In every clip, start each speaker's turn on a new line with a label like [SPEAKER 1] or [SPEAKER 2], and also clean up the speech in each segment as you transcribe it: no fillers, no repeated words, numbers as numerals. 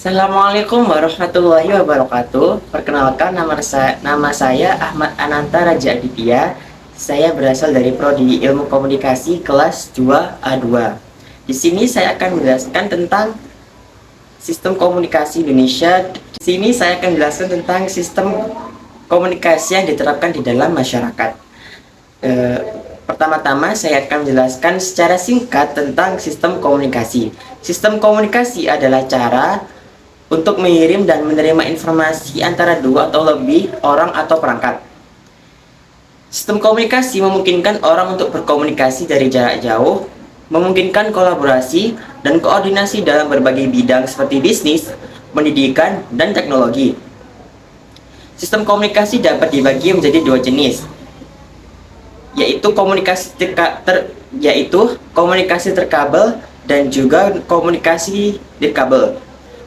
[SPEAKER 1] Assalamualaikum warahmatullahi wabarakatuh. Perkenalkan nama saya Ahmad Ananta Raja Aditya. Saya berasal dari Prodi Ilmu Komunikasi kelas 2A2. Di sini saya akan menjelaskan tentang sistem komunikasi Indonesia. Di sini saya akan menjelaskan tentang sistem komunikasi yang diterapkan di dalam masyarakat. Pertama-tama saya akan menjelaskan secara singkat tentang sistem komunikasi. Sistem komunikasi adalah cara untuk mengirim dan menerima informasi antara dua atau lebih orang atau perangkat. Sistem komunikasi memungkinkan orang untuk berkomunikasi dari jarak jauh, memungkinkan kolaborasi dan koordinasi dalam berbagai bidang seperti bisnis, pendidikan, dan teknologi. Sistem komunikasi dapat dibagi menjadi dua jenis, yaitu komunikasi terkabel dan juga komunikasi dirkabel.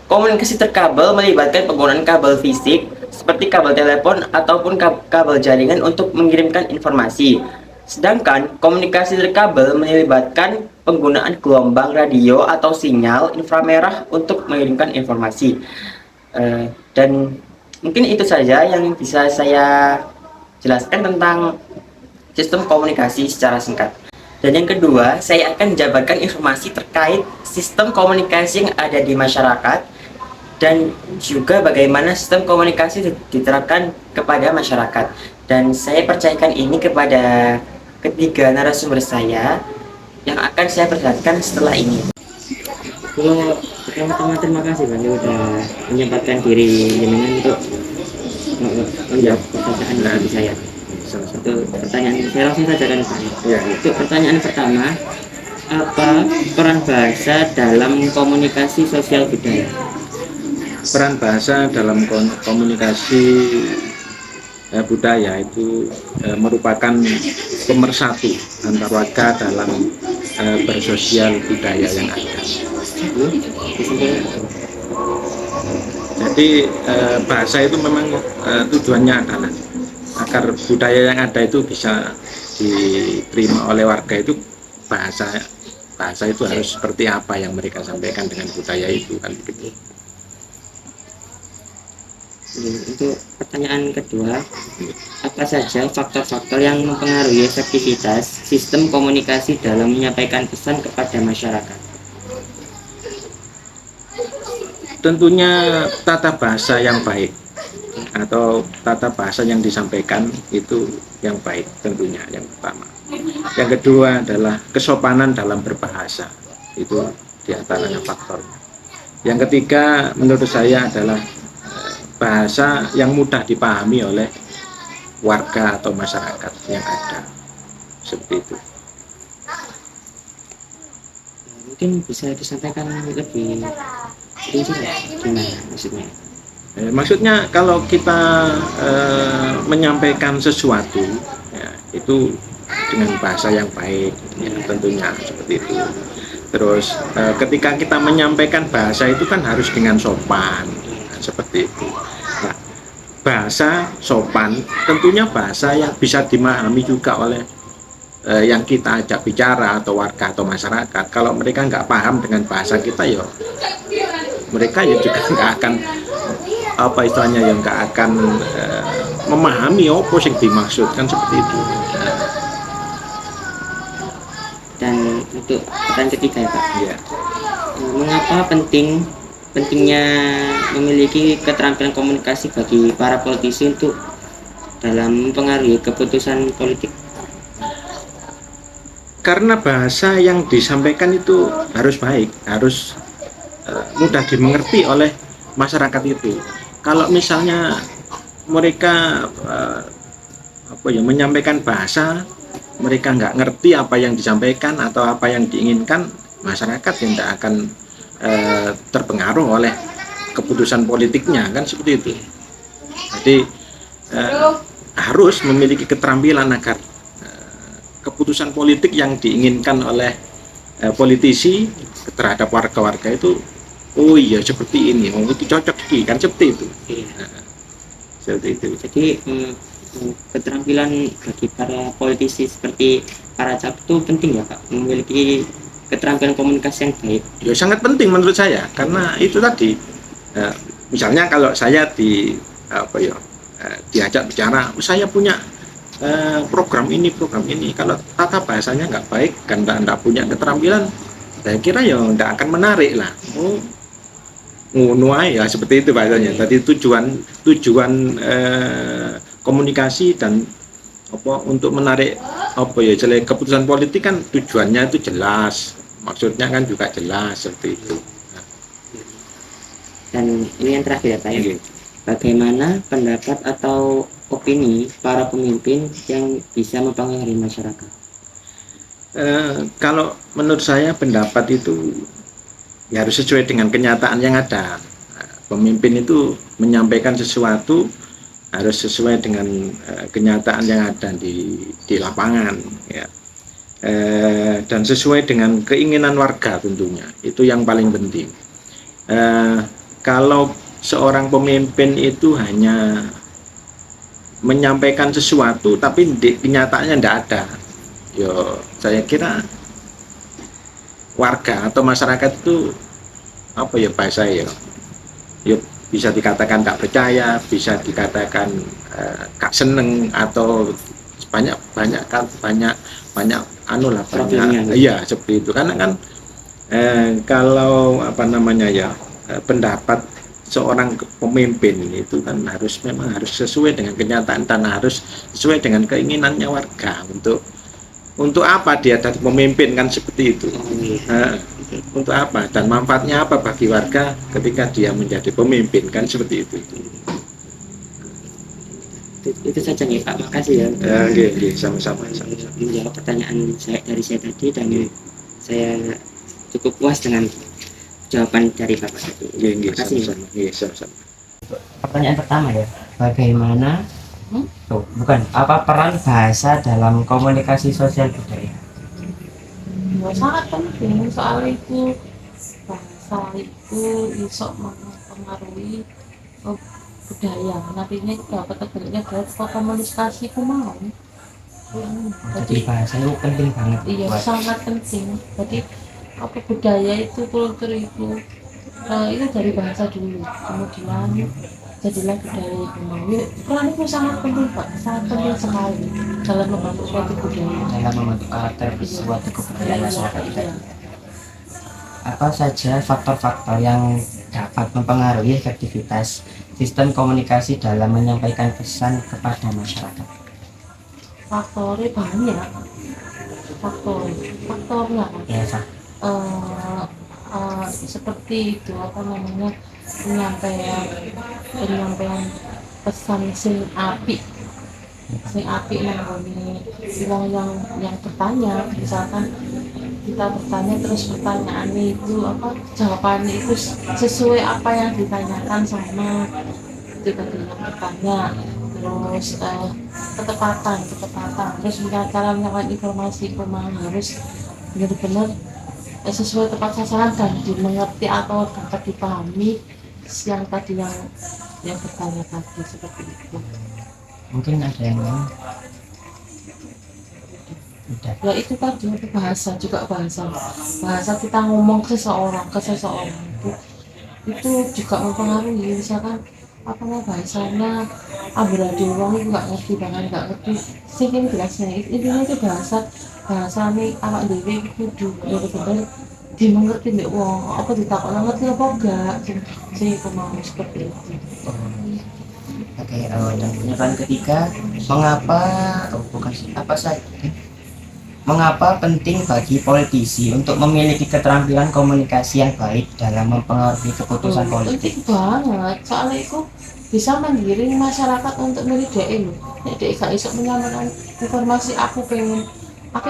[SPEAKER 1] Komunikasi terkabel melibatkan penggunaan kabel fisik seperti kabel telepon ataupun kabel jaringan untuk mengirimkan informasi. Sedangkan komunikasi terkabel melibatkan penggunaan gelombang radio atau sinyal inframerah untuk mengirimkan informasi. Dan mungkin itu saja yang bisa saya jelaskan tentang sistem komunikasi secara singkat. Dan yang kedua, saya akan menjabarkan informasi terkait sistem komunikasi yang ada di masyarakat dan juga bagaimana sistem komunikasi diterapkan kepada masyarakat. Dan saya percayakan ini kepada ketiga narasumber saya yang akan saya perlihatkan setelah ini. Pertama-tama terima kasih Bang sudah menyempatkan diri jenengan untuk menjawab pertanyaan dari saya. Salah satu pertanyaan saya langsung saja kan Pak. Ya. Untuk pertanyaan pertama, apa peran bahasa dalam komunikasi sosial budaya?
[SPEAKER 2] Peran bahasa dalam komunikasi budaya itu merupakan pemersatu antar warga dalam bersosial budaya yang ada. Jadi bahasa itu memang tujuannya adalah agar budaya yang ada itu bisa diterima oleh warga. Itu bahasa itu harus seperti apa yang mereka sampaikan dengan budaya itu, kan begitu.
[SPEAKER 1] Untuk pertanyaan kedua, apa saja faktor-faktor yang mempengaruhi efektivitas sistem komunikasi dalam menyampaikan pesan kepada masyarakat?
[SPEAKER 2] Tentunya tata bahasa yang baik atau tata bahasa yang disampaikan itu yang baik, tentunya yang pertama. Yang kedua adalah kesopanan dalam berbahasa, itu diantaranya faktornya. Yang ketiga menurut saya adalah bahasa yang mudah dipahami oleh warga atau masyarakat yang ada, seperti itu.
[SPEAKER 1] Mungkin bisa disampaikan lebih rinci gimana maksudnya?
[SPEAKER 2] Maksudnya kalau kita menyampaikan sesuatu ya, itu dengan bahasa yang baik ya, tentunya seperti itu. Terus ketika kita menyampaikan bahasa itu kan harus dengan sopan, seperti itu. Nah, bahasa sopan tentunya bahasa yang bisa dimahami juga oleh yang kita ajak bicara atau warga atau masyarakat. Kalau mereka nggak paham dengan bahasa kita, ya mereka ya juga nggak akan apa istilahnya, yang nggak akan memahami apa yang dimaksudkan, seperti itu.
[SPEAKER 1] Dan untuk pertanyaan ketiga ya Pak,
[SPEAKER 2] Ya.
[SPEAKER 1] Mengapa pentingnya memiliki keterampilan komunikasi bagi para politisi untuk dalam mempengaruhi keputusan politik?
[SPEAKER 2] Karena bahasa yang disampaikan itu harus baik, harus mudah dimengerti oleh masyarakat itu. Kalau misalnya mereka menyampaikan bahasa, mereka nggak ngerti apa yang disampaikan atau apa yang diinginkan, masyarakat yang tidak akan terpengaruh oleh keputusan politiknya, kan seperti itu. Jadi harus memiliki keterampilan agar keputusan politik yang diinginkan oleh politisi terhadap warga-warga itu, oh iya seperti ini, oh itu cocok sih, kan seperti itu. Seperti itu.
[SPEAKER 1] Jadi keterampilan bagi para politisi seperti para caleg itu penting ya Pak, memiliki keterampilan komunikasi yang baik.
[SPEAKER 2] Ya sangat penting menurut saya, karena itu tadi Misalnya kalau saya diajak bicara, saya punya program ini, kalau tata bahasanya nggak baik, kan nggak punya keterampilan, saya kira ya nggak akan menarik lah. Ngono ya, seperti itu bahasanya. Tadi tujuan komunikasi dan untuk menarik keputusan politik kan tujuannya itu jelas, maksudnya kan juga jelas, seperti itu.
[SPEAKER 1] Dan ini yang terakhir ya Pak ya.
[SPEAKER 2] Oke.
[SPEAKER 1] Bagaimana pendapat atau opini para pemimpin yang bisa mempengaruhi masyarakat?
[SPEAKER 2] Kalau menurut saya pendapat itu ya harus sesuai dengan kenyataan yang ada. Pemimpin itu menyampaikan sesuatu harus sesuai dengan kenyataan yang ada di lapangan, ya. Dan sesuai dengan keinginan warga tentunya, itu yang paling penting. Kalau seorang pemimpin itu hanya menyampaikan sesuatu tapi kenyataannya tidak ada, yo saya kira warga atau masyarakat itu bahasa yuk bisa dikatakan tak percaya, bisa dikatakan gak seneng, atau banyak iya seperti itu. Karena kan kalau pendapat seorang pemimpin itu kan memang harus sesuai dengan kenyataan dan harus sesuai dengan keinginannya warga. Untuk apa dia jadi pemimpin, kan seperti itu. Untuk apa dan manfaatnya apa bagi warga ketika dia menjadi pemimpin, kan seperti itu.
[SPEAKER 1] Itu saja nih Pak, makasih ya.
[SPEAKER 2] Sama-sama.
[SPEAKER 1] Menjawab pertanyaan dari saya tadi, dan saya cukup puas dengan jawaban dari Bapak tadi. Makasih.
[SPEAKER 2] Sama-sama.
[SPEAKER 1] Pertanyaan pertama ya, bagaimana apa peran bahasa dalam komunikasi sosial budaya?
[SPEAKER 3] Sangat penting, soal itu bahasa itu bisa mempengaruhi budaya. Nantinya dapat terjadinya dari komunikasi mau.
[SPEAKER 1] Jadi bahasa itu penting banget.
[SPEAKER 3] Iya, sangat penting. Jadi budaya itu, kultur itu dari bahasa dulu, kemudian jadilah budaya itu. Peran itu sangat penting Pak, sangat penting sekali dalam membantu suatu budaya,
[SPEAKER 1] dalam membentuk karakter suatu kebudayaan masyarakat itu. Apa saja faktor-faktor yang dapat mempengaruhi efektivitas sistem komunikasi dalam menyampaikan pesan kepada masyarakat?
[SPEAKER 3] Faktornya banyak. Faktornya
[SPEAKER 1] Ya,
[SPEAKER 3] seperti itu, penyampaian pesan sing apik nanggone wong yang bertanya. Misalkan kita bertanya, terus pertanyaan itu jawabannya itu sesuai apa yang ditanyakan sama itu tadi yang bertanya. Terus ketepatan, terus cara menyampaikan informasi harus benar-benar sesuai tepat sasaran dan dimengerti atau dapat dipahami yang bertanya tadi, seperti itu.
[SPEAKER 1] mungkin ada yang lain.
[SPEAKER 3] Ya itu tadi, bahasa kita ngomong ke seseorang itu juga mempengaruhi. Misalkan bahasanya amburadul wong itu nggak ngerti sing jelasnya intinya itu bahasa nih awak dhewe kudu bener-bener dimengerti mbek wong, ditakoni ngerti apa enggak sing mau seperti itu.
[SPEAKER 1] Oke, dan pertanyaan ketiga, mengapa penting bagi politisi untuk memiliki keterampilan komunikasi yang baik dalam mempengaruhi keputusan politik?
[SPEAKER 3] Penting banget, soalnya itu bisa menggiring masyarakat untuk milih DE loh. Nek DE gak iso menyampaikan informasi, aku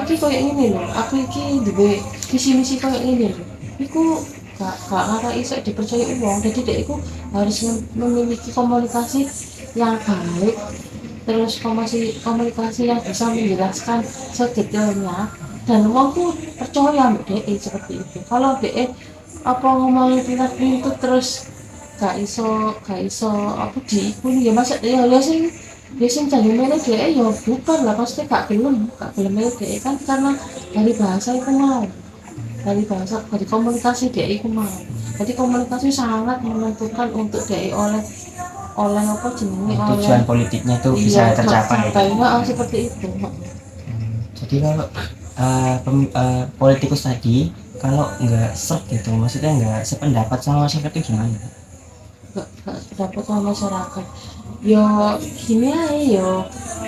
[SPEAKER 3] iki koyo ngene lho, aku iki duwe visi misi koyo ngene lho. Iku gak iso dipercaya uang. Jadi DE iku harus memiliki komunikasi yang baik, terus komunikasi yang bisa menjelaskan sedetailnya, dan uang tuh percaya mbak DE seperti itu. Kalau DE ngomongin pintu terus gak iso diikuni, ya masa ya sing jadi milih DE ya bukan lah, pasti gak gelem milih DE kan, karena dari bahasa itu mau. dari bahasa dari komunikasi DI ku mau. Jadi komunikasi sangat menentukan untuk DI oleh apa jenenge
[SPEAKER 1] tujuan
[SPEAKER 3] oleh
[SPEAKER 1] politiknya tuh bisa tercapai.
[SPEAKER 3] Seperti itu.
[SPEAKER 1] Jadi kalau politikus tadi kalau nggak serk gitu, maksudnya nggak sependapat sama masyarakat itu gimana?
[SPEAKER 3] Nggak dapat sama masyarakat. Yo gini aja yo,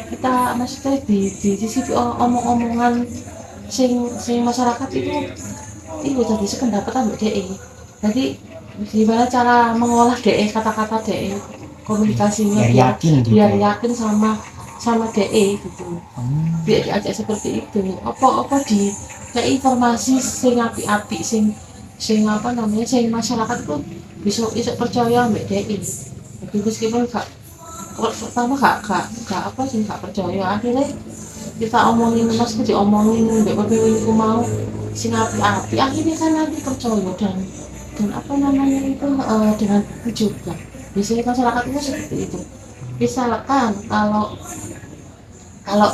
[SPEAKER 3] kita maksudnya di sisi omong-omongan sing masyarakat itu jadi sependapat ambek DE. Jadi gimana cara mengolah DE, kata-kata DE, komunikasinya
[SPEAKER 1] Biar yakin gitu.
[SPEAKER 3] biar yakin sama DE gitu. Biar diajak seperti itu. Apa di kayak informasi sing api-api sing apa namanya sing masyarakat itu bisa percaya ambek DE. Jadi meskipun pertama gak apa sih gak percaya, akhirnya kita omongin mas diomongin mbak bapak mau sing api-api akhirnya kan nanti percaya dan apa namanya itu dengan juga biasanya masyarakat itu seperti itu. Misalkan kalau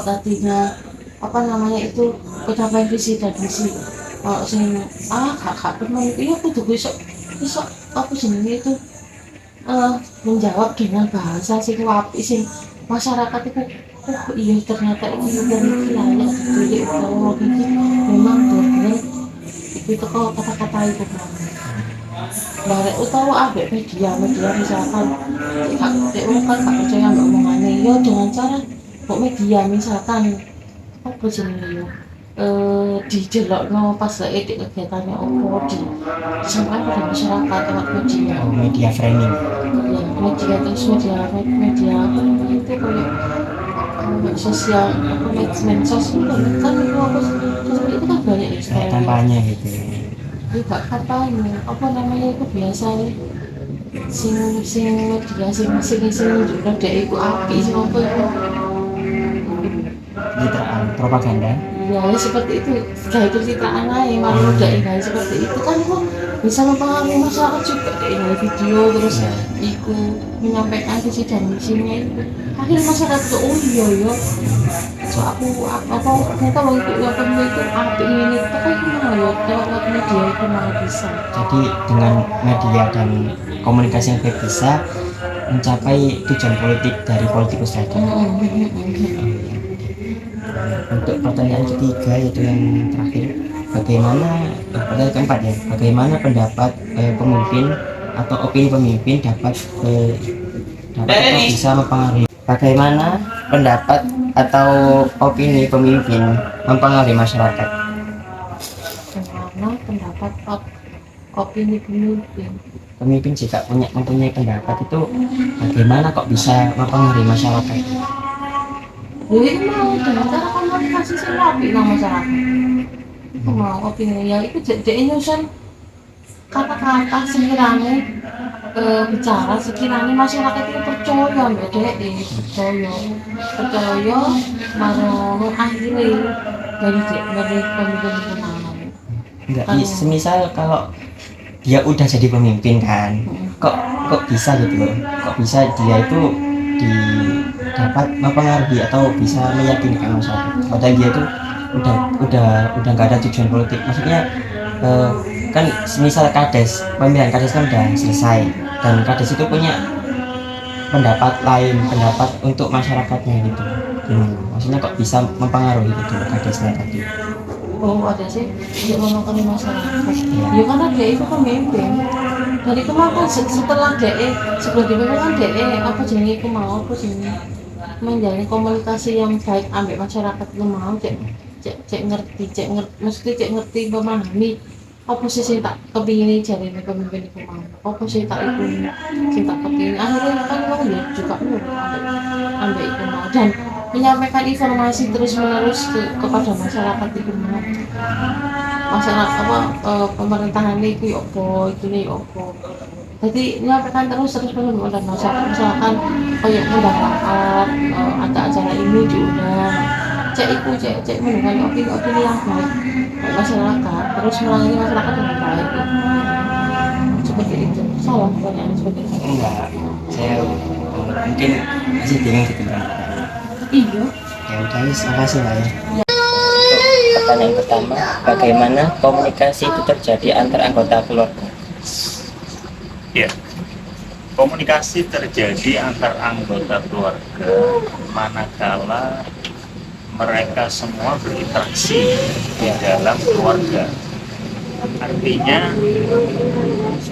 [SPEAKER 3] tadinya apa namanya itu pencapaian visi dan misi sing gak pernah itu ya kudu besok aku jenenge itu menjawab dengan bahasa sing apik sing masyarakat itu iya ternyata ini dari layak ditulis kalau gitu memang benar itu kok kata-kata itu barek utawa ambek media misalkan cek kan gak percaya mbak omongannya ya dengan cara kok media misalkan apa jenenge yo dijelokno pas edit kegiatannya opo disampaikan pada masyarakat lewat media.
[SPEAKER 1] Media framing.
[SPEAKER 3] Ya, media terus media apa namanya itu kayak sosial apa medsos itu kan itu apa sosial itu kan banyak ya
[SPEAKER 1] Kayak kampanye gitu.
[SPEAKER 3] Juga kampanye apa namanya itu biasa sing media sing juga dek iku api sing apa itu
[SPEAKER 1] Citraan, propaganda.
[SPEAKER 3] ya seperti itu kayak itu citraan aja malu udah ini seperti itu kan itu bisa mempengaruhi masyarakat juga kayak ini video terus iku menyampaikan visi dan misinya itu akhirnya masyarakat tuh oh iya so aku apa ternyata waktu itu api ini itu kan gimana ya lewat media itu malah bisa
[SPEAKER 1] Jadi dengan media dan komunikasi yang baik bisa mencapai tujuan politik dari politikus tadi. Untuk pertanyaan ketiga yaitu yang terakhir, pertanyaan keempat ya, bagaimana pendapat pemimpin atau opini pemimpin dapat atau bisa mempengaruhi? Bagaimana pendapat atau opini pemimpin mempengaruhi masyarakat?
[SPEAKER 3] bagaimana pendapat opini pemimpin
[SPEAKER 1] Pemimpin jika mempunyai pendapat itu bagaimana kok bisa mempengaruhi masyarakat?
[SPEAKER 3] jadi mau dengan cara komunikasi sing apik nang masyarakat itu mau opini ya itu jadi nyusun kata-kata sekiranya bicara sekiranya masyarakat itu percaya mbak DE percaya marang akhirnya dari pemimpin pengalaman
[SPEAKER 1] Enggak, semisal kalau dia udah jadi pemimpin kan, kok bisa gitu loh, kok bisa dia itu dapat mempengaruhi atau bisa meyakinkan masyarakat padahal dia itu udah nggak ada tujuan politik, maksudnya kan semisal pemilihan kades kan udah selesai dan kades itu punya pendapat untuk masyarakatnya gitu. Maksudnya kok bisa mempengaruhi gitu kadesnya tadi?
[SPEAKER 3] oh ada sih untuk mempengaruhi masyarakat ya karena dia itu pemimpin dari kemarin setelah DE sebelum dipimpin kan DE apa jenis aku mau apa jenis menjalin komunikasi yang baik ambil masyarakat itu mau cek ngerti mesti cek ngerti memahami apa sih sing tak kepingin jadi pemimpin itu mau apa sih tak itu sing tak kepingin akhirnya kan orang ya juga ambil itu mau dan menyampaikan informasi terus menerus kepada masyarakat itu mau masyarakat pemerintahan itu opo itu nih opo jadi menyampaikan terus menerus dan masyarakat misalkan kayak mendapat ada acara ini diundang cek mendengar opini yang baik masyarakat terus melayani masyarakat dengan baik seperti itu salah pertanyaan seperti itu
[SPEAKER 1] Enggak, saya mungkin masih bingung gitu kan.
[SPEAKER 3] iya
[SPEAKER 1] Ya udah, makasih lah ya. Untuk pertanyaan pertama, bagaimana komunikasi itu terjadi antar anggota keluarga?
[SPEAKER 4] Ya, komunikasi terjadi antar anggota keluarga manakala mereka semua berinteraksi di dalam keluarga. Artinya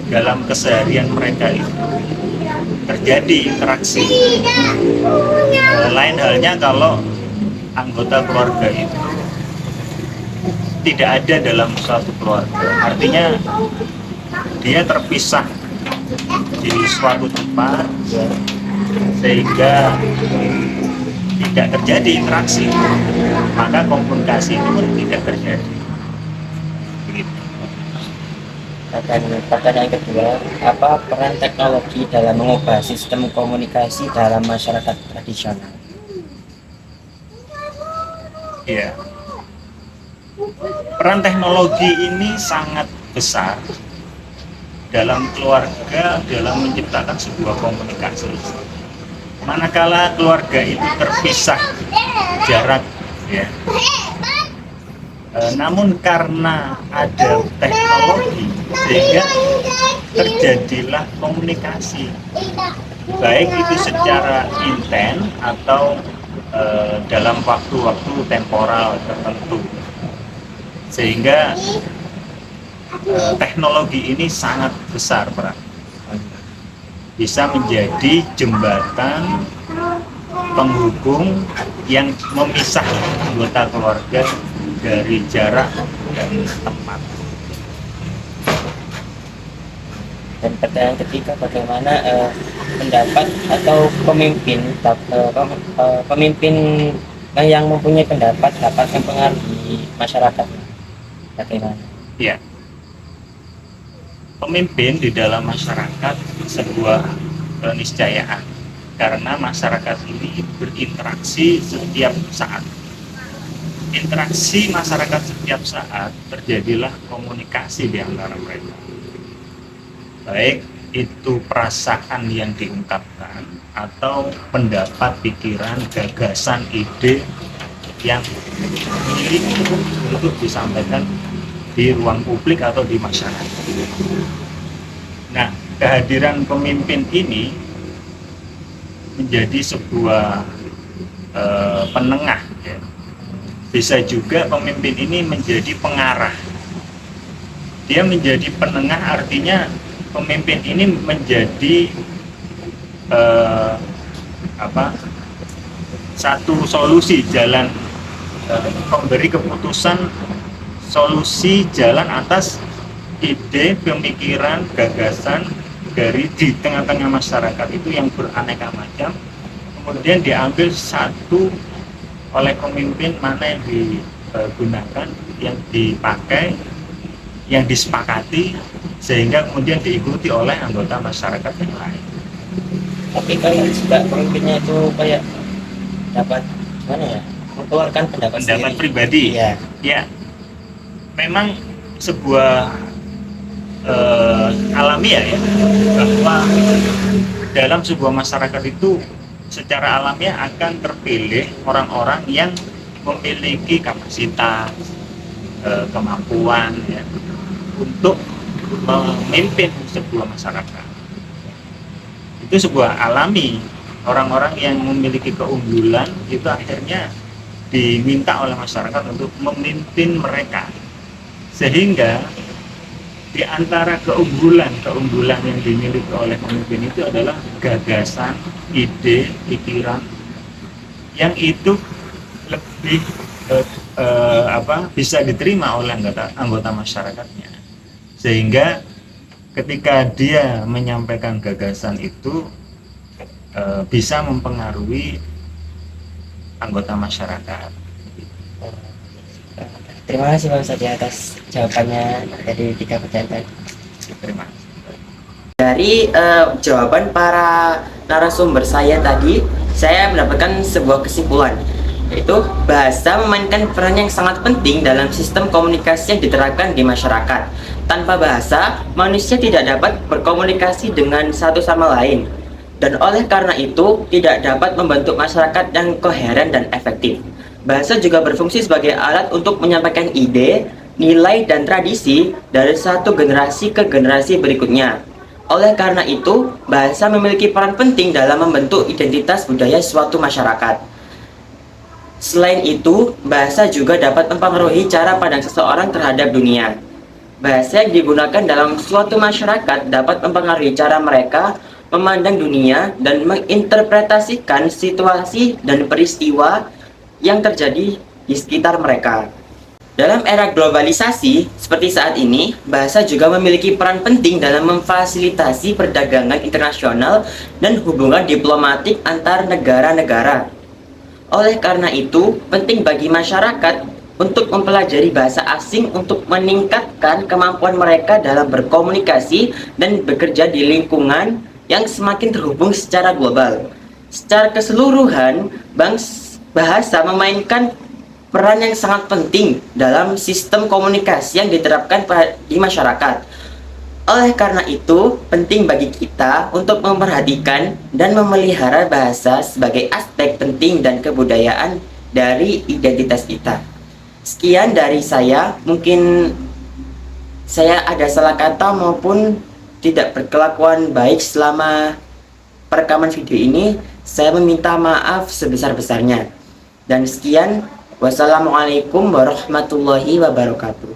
[SPEAKER 4] dalam keseharian mereka itu terjadi interaksi. Lain halnya kalau anggota keluarga itu tidak ada dalam suatu keluarga, artinya dia terpisah di suatu tempat sehingga tidak terjadi interaksi, maka komunikasi itu pun tidak terjadi. Begitu.
[SPEAKER 1] Dan pertanyaan kedua, apa peran teknologi dalam mengubah sistem komunikasi dalam masyarakat tradisional?
[SPEAKER 4] Ya, peran teknologi ini sangat besar dalam keluarga dalam menciptakan sebuah komunikasi. Manakala keluarga itu terpisah jarak, ya. Namun karena ada teknologi sehingga terjadilah komunikasi, baik itu secara intens atau dalam waktu-waktu temporal tertentu, sehingga teknologi ini sangat besar peran, bisa menjadi jembatan penghubung yang memisah anggota keluarga dari jarak dan tempat.
[SPEAKER 1] Dan pertanyaan ketiga, bagaimana pendapat atau pemimpin yang mempunyai pendapat dapat mempengaruhi masyarakat? Bagaimana?
[SPEAKER 4] Ya, pemimpin di dalam masyarakat sebuah keniscayaan, karena masyarakat ini berinteraksi setiap saat. Interaksi masyarakat setiap saat, terjadilah komunikasi di antara mereka, baik itu perasaan yang diungkapkan atau pendapat, pikiran, gagasan, ide yang dimiliki untuk disampaikan di ruang publik atau di masyarakat. Nah, kehadiran pemimpin ini menjadi sebuah penengah, ya. Bisa juga pemimpin ini menjadi pengarah. Dia menjadi penengah, artinya pemimpin ini menjadi satu solusi jalan, memberi keputusan solusi jalan atas ide, pemikiran, gagasan dari di tengah-tengah masyarakat itu yang beraneka macam, kemudian diambil satu oleh pemimpin, mana yang digunakan, yang dipakai, yang disepakati, sehingga kemudian diikuti oleh anggota masyarakat yang lain.
[SPEAKER 1] Tapi kalau juga pemimpinnya itu kayak dapat gimana ya, mengeluarkan pendapat sendiri.
[SPEAKER 4] Pribadi,
[SPEAKER 1] ya.
[SPEAKER 4] Ya, memang sebuah alamiah, ya, bahwa dalam sebuah masyarakat itu secara alamiah akan terpilih orang-orang yang memiliki kapasitas, kemampuan, ya, untuk memimpin sebuah masyarakat. Itu sebuah alami. Orang-orang yang memiliki keunggulan itu akhirnya diminta oleh masyarakat untuk memimpin mereka, sehingga di antara keunggulan yang dimiliki oleh pemimpin itu adalah gagasan, ide, pikiran yang itu lebih bisa diterima oleh anggota masyarakatnya, sehingga ketika dia menyampaikan gagasan itu bisa mempengaruhi anggota masyarakat.
[SPEAKER 1] Terima kasih Pak Ustadz atas jawabannya dari 3 pertanyaan tadi.
[SPEAKER 4] Terima kasih.
[SPEAKER 1] Dari jawaban para narasumber saya tadi, saya mendapatkan sebuah kesimpulan, yaitu bahasa memainkan peran yang sangat penting dalam sistem komunikasi yang diterapkan di masyarakat. Tanpa bahasa, manusia tidak dapat berkomunikasi dengan satu sama lain, dan oleh karena itu tidak dapat membentuk masyarakat yang koheren dan efektif. Bahasa juga berfungsi sebagai alat untuk menyampaikan ide, nilai, dan tradisi dari satu generasi ke generasi berikutnya. Oleh karena itu, bahasa memiliki peran penting dalam membentuk identitas budaya suatu masyarakat. Selain itu, bahasa juga dapat mempengaruhi cara pandang seseorang terhadap dunia. Bahasa yang digunakan dalam suatu masyarakat dapat mempengaruhi cara mereka memandang dunia dan menginterpretasikan situasi dan peristiwa yang terjadi di sekitar mereka. Dalam era globalisasi seperti saat ini, bahasa juga memiliki peran penting dalam memfasilitasi perdagangan internasional dan hubungan diplomatik antar negara-negara. Oleh karena itu, penting bagi masyarakat untuk mempelajari bahasa asing untuk meningkatkan kemampuan mereka dalam berkomunikasi dan bekerja di lingkungan yang semakin terhubung secara global. Secara keseluruhan, bahasa memainkan peran yang sangat penting dalam sistem komunikasi yang diterapkan di masyarakat. Oleh karena itu, penting bagi kita untuk memperhatikan dan memelihara bahasa sebagai aspek penting dan kebudayaan dari identitas kita. Sekian dari saya, mungkin saya ada salah kata maupun tidak berkelakuan baik selama perekaman video ini. Saya meminta maaf sebesar-besarnya. Dan sekian, wassalamualaikum warahmatullahi wabarakatuh.